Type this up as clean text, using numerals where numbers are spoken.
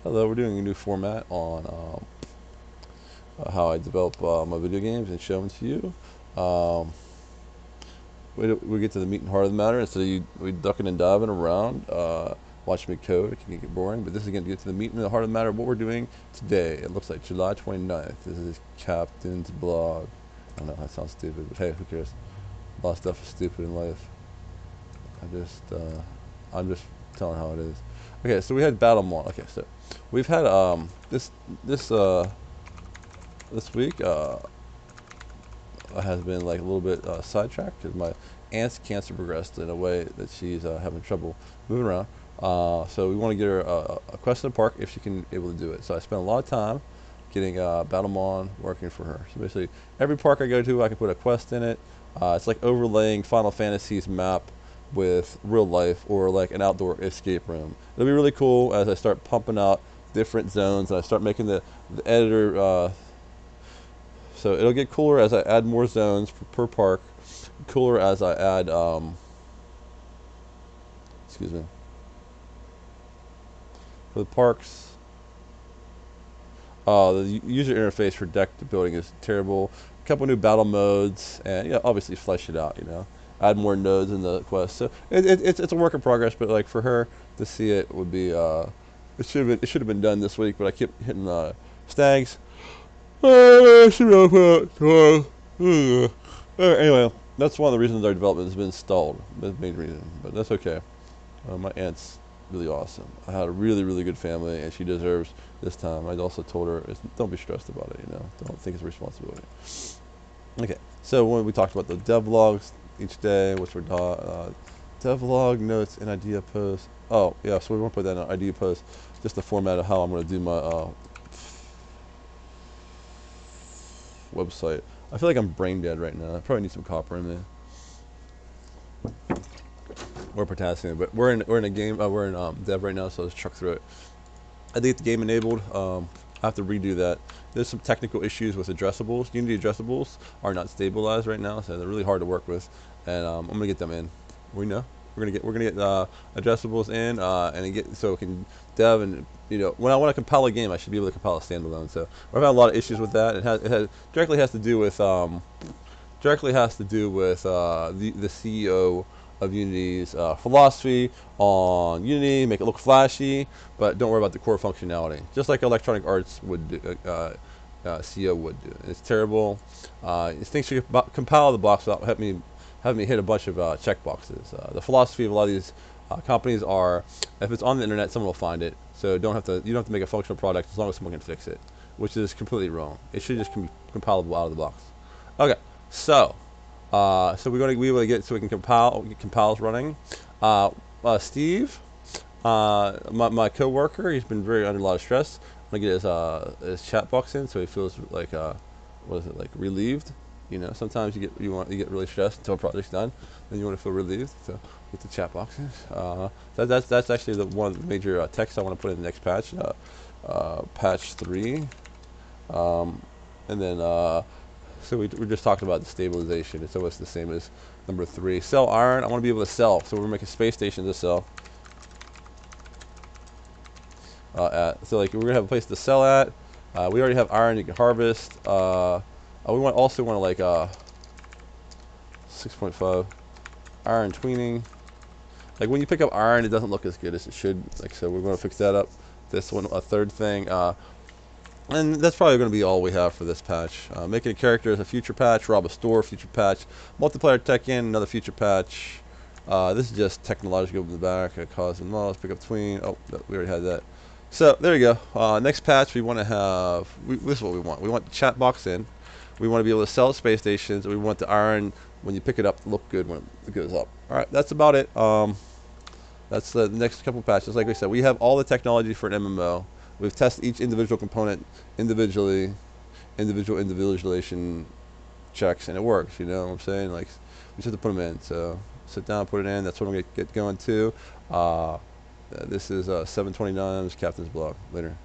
Hello, we're doing a new format on how I develop my video games and show them to you. We get to the meat and heart of the matter instead of we ducking and diving around, watching me code. It can get boring, but this is going to get to the meat and the heart of the matter of what we're doing today. It looks like July 29th. This is Captain's blog. I know that sounds stupid, but hey, who cares? A lot of stuff is stupid in life. I'm just telling how it is. Okay, so we had Battlemon. Okay, so we've had this week has been like a little bit sidetracked because my aunt's cancer progressed in a way that she's having trouble moving around. So we want to get her a quest in the park if she can able to do it. So I spent a lot of time getting Battlemon working for her. So basically, every park I go to, I can put a quest in it. It's like overlaying Final Fantasy's map with real life or like an outdoor escape room. It'll be really cool as I start pumping out different zones and I start making the editor so it'll get cooler as I add more zones per park, cooler as I add excuse me, for the parks. The user interface for deck building is terrible. A couple new battle modes, and yeah, obviously flesh it out. Add more nodes in the quest. So it's a work in progress. But like for her to see it would be it should have been done this week. But I keep hitting stags. Anyway, that's one of the reasons our development has been stalled. That's the main reason, but that's okay. My aunt's really awesome. I had a really, really good family, and she deserves this time. I also told her, don't be stressed about it, Don't think it's a responsibility. Okay, so when we talked about the devlogs each day, which were devlog notes and idea posts. Oh, yeah, so we want to put that in an idea post, just the format of how I'm going to do my website. I feel like I'm brain dead right now. I probably need some copper in me. Or potassium, but we're in a game. We're in dev right now, so let's truck through it. I did get the game enabled. I have to redo that. There's some technical issues with addressables. Unity addressables are not stabilized right now, so they're really hard to work with. And I'm gonna get them in. We know we're gonna get addressables in, and get so it can dev and when I want to compile a game, I should be able to compile a standalone. So we've had a lot of issues with that. It directly has to do with the CEO of Unity's philosophy on Unity, make it look flashy, but don't worry about the core functionality. Just like Electronic Arts would do, CEO would do. It's terrible. Things should compile the blocks without having me hit a bunch of checkboxes. The philosophy of a lot of these companies are, if it's on the internet, someone will find it. So you don't have to make a functional product as long as someone can fix it, which is completely wrong. It should just be compilable out of the box. Okay, so we're going to be able to get so we can get compiles running. Steve, my coworker, he's been very under a lot of stress. I'm gonna get his chat box in so he feels like what is it, like relieved. Sometimes you get really stressed until a project's done, then you want to feel relieved. So get the chat box in. That's actually one of the major texts I want to put in the next patch, patch 3, and then. So we're just talking about the stabilization. It's almost the same as number 3. Sell iron. I want to be able to sell. So we're making space stations to sell. So like we're gonna have a place to sell at. We already have iron you can harvest. We also want like 6.5 iron tweening. Like when you pick up iron, it doesn't look as good as it should. Like so, we're gonna fix that up. This one, a third thing. And that's probably going to be all we have for this patch. Making a character is a future patch. Rob a store, future patch. Multiplayer tech in, another future patch. This is just technological in the back. Cause and models, pick up tween. Oh, we already had that. So there you go. Next patch, we want to have. This is what we want. We want the chat box in. We want to be able to sell at space stations. We want the iron when you pick it up to look good when it goes up. All right, that's about it. That's the next couple patches. Like I said, we have all the technology for an MMO. We've tested each individual component individually, individualization checks, and it works. You know what I'm saying? Like, we just have to put them in. So sit down, put it in. That's what I'm gonna get going to. This is 729. This is Captain's blog. Later.